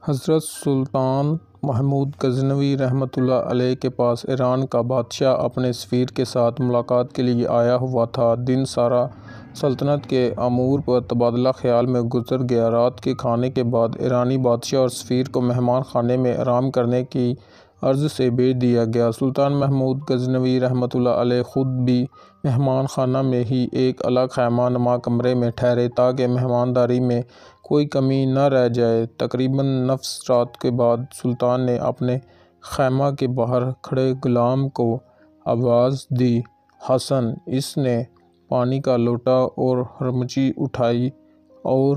حضرت سلطان محمود غزنوی رحمۃ اللہ علیہ کے پاس ایران کا بادشاہ اپنے سفیر کے ساتھ ملاقات کے لیے آیا ہوا تھا۔ دن سارا سلطنت کے امور پر تبادلہ خیال میں گزر گیا۔ رات کے کھانے کے بعد ایرانی بادشاہ اور سفیر کو مہمان خانے میں آرام کرنے کی غرض سے بھیج دیا گیا۔ سلطان محمود غزنوی رحمۃ اللہ علیہ خود بھی مہمان خانہ میں ہی ایک الگ خیمہ نما کمرے میں ٹھہرے تاکہ مہمانداری میں کوئی کمی نہ رہ جائے۔ تقریباً نصف رات کے بعد سلطان نے اپنے خیمہ کے باہر کھڑے غلام کو آواز دی، حسن! اس نے پانی کا لوٹا اور خرمچی اٹھائی اور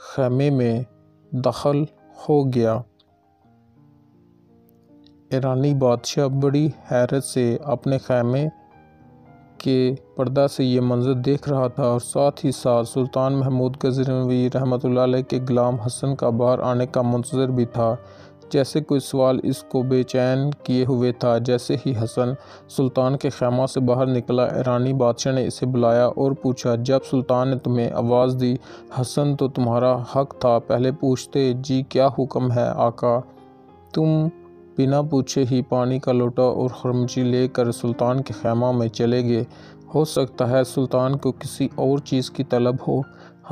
خیمے میں داخل ہو گیا۔ ایرانی بادشاہ بڑی حیرت سے اپنے خیمے کے پردہ سے یہ منظر دیکھ رہا تھا اور ساتھ ہی ساتھ سلطان محمود غزنوی رحمۃ اللہ علیہ کے غلام حسن کا باہر آنے کا منتظر بھی تھا۔ جیسے کوئی سوال اس کو بے چین کیے ہوئے تھا۔ جیسے ہی حسن سلطان کے خیمہ سے باہر نکلا، ایرانی بادشاہ نے اسے بلایا اور پوچھا، جب سلطان نے تمہیں آواز دی حسن تو تمہارا حق تھا پہلے پوچھتے۔ جی کیا حکم ہے آقا! تم بنا پوچھے ہی پانی کا لوٹا اور خرمچی لے کر سلطان کے خیمہ میں چلے گئے۔ ہو سکتا ہے سلطان کو کسی اور چیز کی طلب ہو۔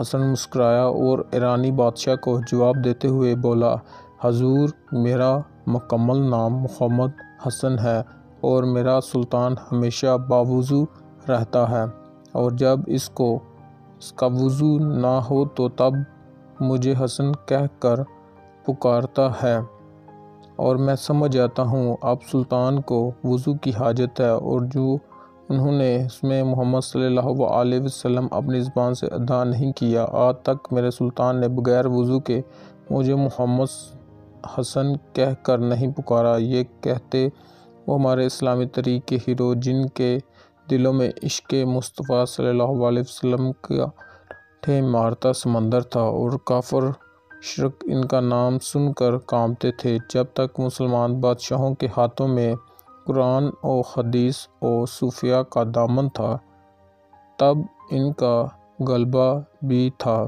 حسن مسکرایا اور ایرانی بادشاہ کو جواب دیتے ہوئے بولا، حضور! میرا مکمل نام محمد حسن ہے اور میرا سلطان ہمیشہ باوضو رہتا ہے اور جب اس کا وضو نہ ہو تو تب مجھے حسن کہہ کر پکارتا ہے اور میں سمجھ جاتا ہوں اب سلطان کو وضو کی حاجت ہے، اور جو انہوں نے اسم محمد صلی اللہ علیہ وسلم اپنی زبان سے ادا نہیں کیا، آج تک میرے سلطان نے بغیر وضو کے مجھے محمد حسن کہہ کر نہیں پکارا۔ یہ کہتے وہ ہمارے اسلامی تاریخ کے ہیرو جن کے دلوں میں عشق مصطفیٰ صلی اللہ علیہ وسلم کا ٹھے مارتا سمندر تھا اور کافر مشرک ان کا نام سن کر کانپتے تھے۔ جب تک مسلمان بادشاہوں کے ہاتھوں میں قرآن و حدیث و صوفیہ کا دامن تھا، تب ان کا غلبہ بھی تھا۔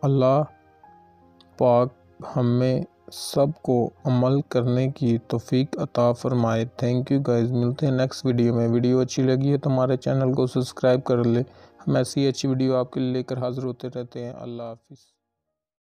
اللہ پاک ہمیں سب کو عمل کرنے کی توفیق عطا فرمائے۔ تھینک یو گائز، ملتے ہیں نیکسٹ ویڈیو میں۔ ویڈیو اچھی لگی ہے تو ہمارے چینل کو سبسکرائب کر لیں۔ ہم ایسی اچھی ویڈیو آپ کے لیے لے کر حاضر ہوتے رہتے ہیں۔ اللہ حافظ۔